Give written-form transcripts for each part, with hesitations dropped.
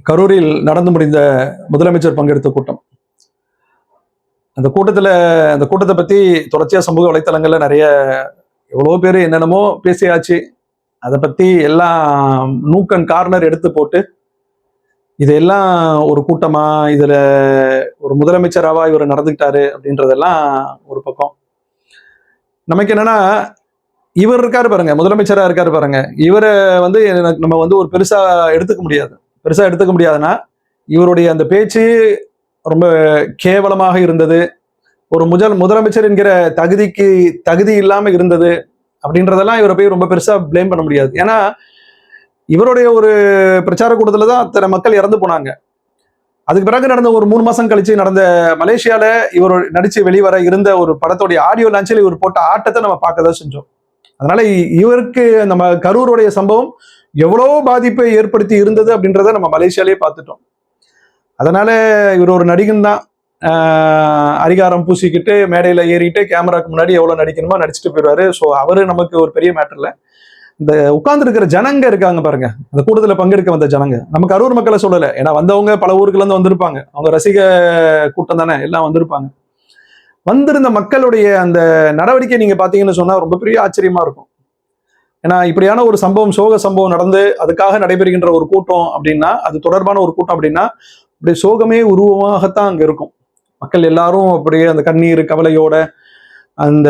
கரூரில் நடந்து முடிந்த முதலமைச்சர் பங்கெடுத்த கூட்டம். அந்த கூட்டத்தை பத்தி தொடர்ச்சியா சமூக வலைத்தளங்கள்ல நிறைய எவ்வளோ பேர் என்னென்னமோ பேசியாச்சு. அதை பத்தி எல்லாம் நூக்கன் கார்னர் எடுத்து போட்டு இதெல்லாம் ஒரு கூட்டமா, இதுல ஒரு முதலமைச்சராவா இவர் நடந்துக்கிட்டாரு அப்படின்றதெல்லாம் ஒரு பக்கம். நமக்கு என்னன்னா, இவர் இருக்காரு பாருங்க, முதலமைச்சரா இருக்காரு பாருங்க, இவரை நம்ம ஒரு பெருசா எடுத்துக்க முடியாது. பெருசா எடுத்துக்க முடியாதுன்னா, இவருடைய அந்த பேச்சு ரொம்ப கேவலமாக இருந்தது. ஒரு முதலமைச்சர் என்கிற தகுதி இல்லாம இருந்தது அப்படின்றதெல்லாம் இவரை போய் ரொம்ப பெருசா பிளேம் பண்ண முடியாது. ஏன்னா இவருடைய ஒரு பிரச்சார கூட்டத்துல தான் அத்தனை மக்கள் இறந்து போனாங்க. அதுக்கு பிறகு நடந்த ஒரு 3 மாசம் கழிச்சு நடந்த மலேசியால இவர் நடிச்சு வெளிவர இருந்த ஒரு படத்தோடைய ஆடியோ லான்ச்சில் இவர் போட்ட ஆட்டத்தை நம்ம பார்க்கதான் செஞ்சோம். அதனால இவருக்கு நம்ம கரூருடைய சம்பவம் எவ்வளவு பாதிப்பை ஏற்படுத்தி இருந்தது அப்படின்றத நம்ம மலேசியாலே பார்த்துட்டோம். அதனால இவர் ஒரு நடிகன் தான். அரிகாரம் பூசிக்கிட்டு மேடையில ஏறிட்டு கேமராக்கு முன்னாடி எவ்வளவு நடிக்கணுமோ நடிச்சுட்டு போயிடுவாரு. ஸோ அவரு நமக்கு ஒரு பெரிய மேட்டர் இல்லை. இந்த உட்கார்ந்து இருக்கிற ஜனங்க இருக்காங்க பாருங்க, அந்த கூட்டத்துல பங்கெடுக்க வந்த ஜனங்க, நம்ம கரூர் மக்களை சொல்லல, ஏன்னா வந்தவங்க பல ஊருக்குல இருந்து வந்திருப்பாங்க, அவங்க ரசிக கூட்டம் தானே, எல்லாம் வந்திருப்பாங்க. வந்திருந்த மக்களுடைய அந்த நடவடிக்கை நீங்க பாத்தீங்கன்னு சொன்னா ரொம்ப பெரிய ஆச்சரியமா இருக்கும். ஏன்னா இப்படியான ஒரு சம்பவம், சோக சம்பவம் நடந்து அதுக்காக நடைபெறுகின்ற ஒரு கூட்டம் அப்படின்னா, அது தொடர்பான ஒரு கூட்டம் அப்படின்னா அப்படியே சோகமே உருவமாகத்தான் அங்க இருக்கும். மக்கள் எல்லாரும் அப்படியே அந்த கண்ணீர் கவலையோட அந்த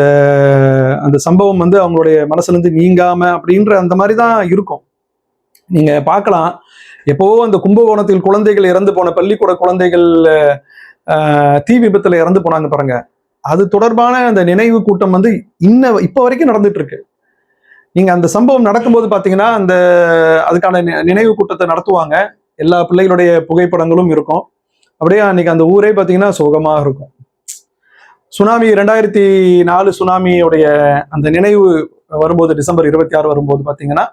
அந்த சம்பவம் அவங்களுடைய மனசுல இருந்து நீங்காம அப்படின்ற அந்த மாதிரி தான் இருக்கும். நீங்க பார்க்கலாம், எப்போ அந்த கும்பகோணத்தில் குழந்தைகள் இறந்து போன பள்ளிக்கூட குழந்தைகள் தீ விபத்துல இறந்து போனாங்க பாருங்க, அது தொடர்பான அந்த நினைவு கூட்டம் இப்ப வரைக்கும் நடந்துட்டு இருக்கு. நீங்க அந்த சம்பவம் நடக்கும்போது பாத்தீங்கன்னா அதுக்கான நினைவு கூட்டத்தை நடத்துவாங்க. எல்லா பிள்ளைகளுடைய புகைப்படங்களும் இருக்கும். அப்படியே அன்னைக்கு அந்த ஊரே பாத்தீங்கன்னா சோகமாக இருக்கும். சுனாமி 2004 சுனாமியோடைய அந்த நினைவு வரும்போது, டிசம்பர் 26 வரும்போது பாத்தீங்கன்னா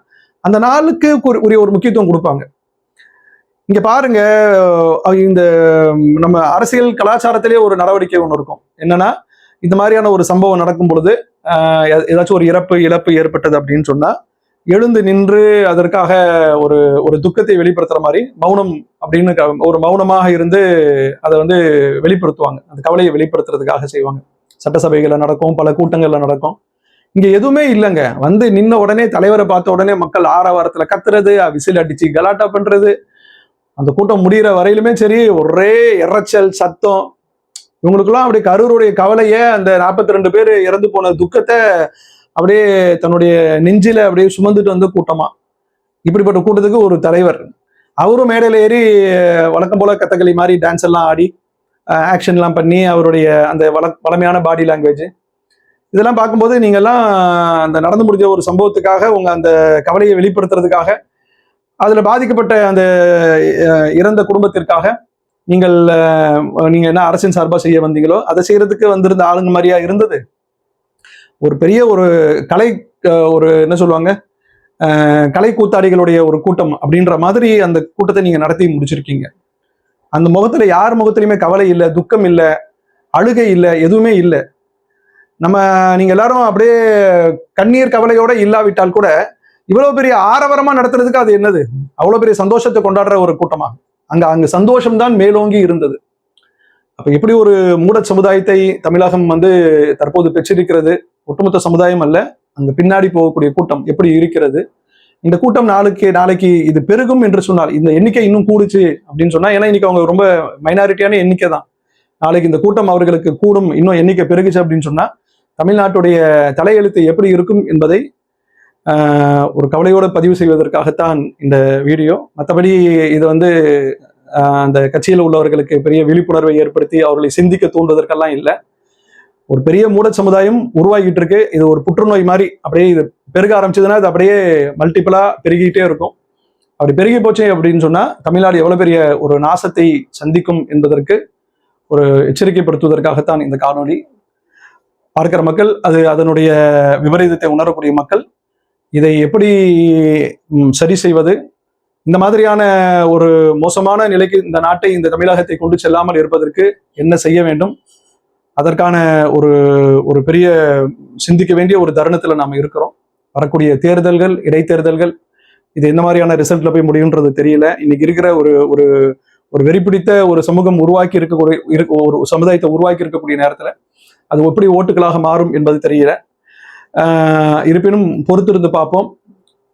அந்த நாளுக்கு உரிய ஒரு முக்கியத்துவம் கொடுப்பாங்க. இங்க பாருங்க, இந்த நம்ம அரசியல் கலாச்சாரத்திலேயே ஒரு நடவடிக்கை ஒன்று இருக்கும். என்னன்னா, இந்த மாதிரியான ஒரு சம்பவம் நடக்கும் பொழுது ஏதாச்சும் ஒரு இழப்பு ஏற்பட்டது அப்படின்னு சொன்னா எழுந்து நின்று அதற்காக ஒரு ஒரு துக்கத்தை வெளிப்படுத்துற மாதிரி மௌனம் அப்படின்னு ஒரு மௌனமாக இருந்து அதை வெளிப்படுத்துவாங்க. அந்த கவலையை வெளிப்படுத்துறதுக்காக செய்வாங்க. சட்டசபைகள்ல நடக்கும், பல கூட்டங்கள்ல நடக்கும். இங்க எதுவுமே இல்லைங்க. நின்ன உடனே, தலைவரை பார்த்த உடனே மக்கள் ஆரவாரத்துல கத்துறது, விசில் அடிச்சு கலாட்டா பண்றது, அந்த கூட்டம் முடிகிற வரையிலுமே சரி ஒரே இறைச்சல் சத்தம். இவங்களுக்கெல்லாம் அப்படியே கரூருடைய கவலைய, அந்த 42 பேர் இறந்து போன துக்கத்தை அப்படியே தன்னுடைய நெஞ்சில அப்படியே சுமந்துட்டு வந்த கூட்டமா. இப்படிப்பட்ட கூட்டத்துக்கு ஒரு தலைவர், அவரும் மேடையில ஏறி வழக்கம் போல கதகளி மாதிரி டான்ஸ் எல்லாம் ஆடி ஆக்ஷன் எல்லாம் பண்ணி அவருடைய அந்த வளமையான பாடி லாங்குவேஜ் இதெல்லாம் பார்க்கும்போது நீங்கெல்லாம் அந்த நடந்து முடிஞ்ச ஒரு சம்பவத்துக்காக உங்க அந்த கவலையை வெளிப்படுத்துறதுக்காக, அதுல பாதிக்கப்பட்ட அந்த இறந்த குடும்பத்திற்காக நீங்க என்ன அரசின் சார்பா செய்ய வந்தீங்களோ அதை செய்யறதுக்கு வந்திருந்த ஆளுங்க மாதிரியா இருந்தது? ஒரு பெரிய ஒரு ஒரு என்ன சொல்லுவாங்க, கலை கூத்தாடிகளுடைய ஒரு கூட்டம் அப்படின்ற மாதிரி அந்த கூட்டத்தை நீங்க நடத்தி முடிச்சிருக்கீங்க. அந்த முகத்துல யார் முகத்திலுமே கவலை இல்லை, துக்கம் இல்லை, அழுகை இல்லை, எதுவுமே இல்லை. நீங்க எல்லாரும் அப்படியே கண்ணீர் கவலையோட இல்லாவிட்டால் கூட இவ்வளவு பெரிய ஆரவாரமா நடத்துறதுக்கு அது என்னது? அவ்வளவு பெரிய சந்தோஷத்தை கொண்டாடுற ஒரு கூட்டமா? அங்க சந்தோஷம்தான் மேலோங்கி இருந்தது. அப்ப எப்படி ஒரு மூட சமுதாயத்தை தமிழகம் தற்போது பெற்றிருக்கிறது, ஒட்டுமொத்த சமுதாயம் அல்ல, அங்க பின்னாடி போகக்கூடிய கூட்டம் எப்படி இருக்கிறது, இந்த கூட்டம் நாளைக்கு இது பெருகும் என்று சொன்னால், இந்த எண்ணிக்கை இன்னும் கூடுச்சு அப்படின்னு சொன்னா, ஏன்னா இன்னைக்கு அவங்க ரொம்ப மைனாரிட்டியான எண்ணிக்கை தான், நாளைக்கு இந்த கூட்டம் அவர்களுக்கு கூடும், இன்னும் எண்ணிக்கை பெருகுச்சு அப்படின்னு சொன்னா தமிழ்நாட்டுடைய தலையெழுத்து எப்படி இருக்கும் என்பதை ஒரு கவலையோடு பதிவு செய்வதற்காகத்தான் இந்த வீடியோ. மற்றபடி இது அந்த கட்சியில் உள்ளவர்களுக்கு பெரிய விழிப்புணர்வை ஏற்படுத்தி அவர்களை சிந்திக்க தூண்டுவதற்கெல்லாம் இல்லை. ஒரு பெரிய மூட சமுதாயம் உருவாகிட்டு இருக்கு. இது ஒரு புற்றுநோய் மாதிரி அப்படியே இது பெருக ஆரம்பிச்சதுன்னா அது அப்படியே மல்டிபிளா பெருகிட்டே இருக்கும். அப்படி பெருகி போச்சு அப்படின்னு சொன்னா தமிழ்நாடு எவ்வளவு பெரிய ஒரு நாசத்தை சந்திக்கும் என்பதற்கு ஒரு எச்சரிக்கைப்படுத்துவதற்காகத்தான் இந்த காணொளி. பார்க்கிற மக்கள், அதனுடைய விபரீதத்தை உணரக்கூடிய மக்கள் இதை எப்படி சரி செய்வது, இந்த மாதிரியான ஒரு மோசமான நிலைக்கு இந்த நாட்டை, இந்த தமிழகத்தை கொண்டு செல்லாமல் இருப்பதற்கு என்ன செய்ய வேண்டும், அதற்கான ஒரு பெரிய சிந்திக்க வேண்டிய ஒரு தருணத்துல நாம இருக்கிறோம். வரக்கூடிய தேர்தல்கள், இடைத்தேர்தல்கள் இது எந்த மாதிரியான ரிசல்ட்ல போய் முடியுன்றது தெரியல. இன்னைக்கு இருக்கிற ஒரு ஒரு ஒரு வெறிப்பிடித்த ஒரு சமூகம் உருவாக்கி இருக்கக்கூடிய ஒரு சமுதாயத்தை உருவாக்கி இருக்கக்கூடிய நேரத்துல அது எப்படி ஓட்டுகளாக மாறும் என்பது தெரியல. இருப்பினும் பொறுத்திருந்து பார்ப்போம்.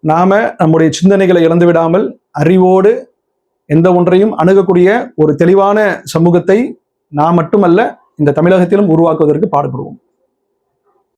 நாம நம்முடைய சிந்தனைகளை இழந்து விடாமல் அறிவோடு எந்த ஒன்றையும் அணுகக்கூடிய ஒரு தெளிவான சமூகத்தை நாம் மட்டுமல்ல இந்த தமிழகத்திலும் உருவாக்குவதற்கு பாடுபடுவோம்.